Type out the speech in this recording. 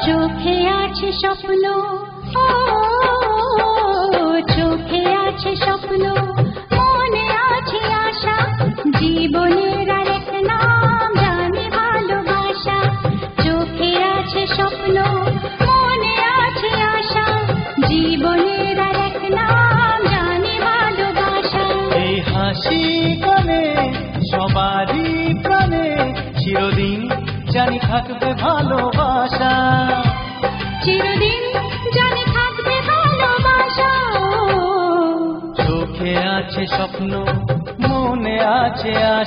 চোখে আছে স্বপ্ন, চোখে আছে স্বপ্ন, মনে আছে আশা, জীবনের আরেক নাম জানি ভালোবাসা। চোখে আছে স্বপ্ন, মনে আছে আশা, জীবনের আরেক নাম জানি ভালোবাসা। এই হাসি গানে সবারই প্রাণে চিরদিন জানি থাকবে ভালোবাসা, চিরদিন জানি থাকবে ভালোবাসা। চোখে আছে স্বপ্ন, মনে আছে আশা।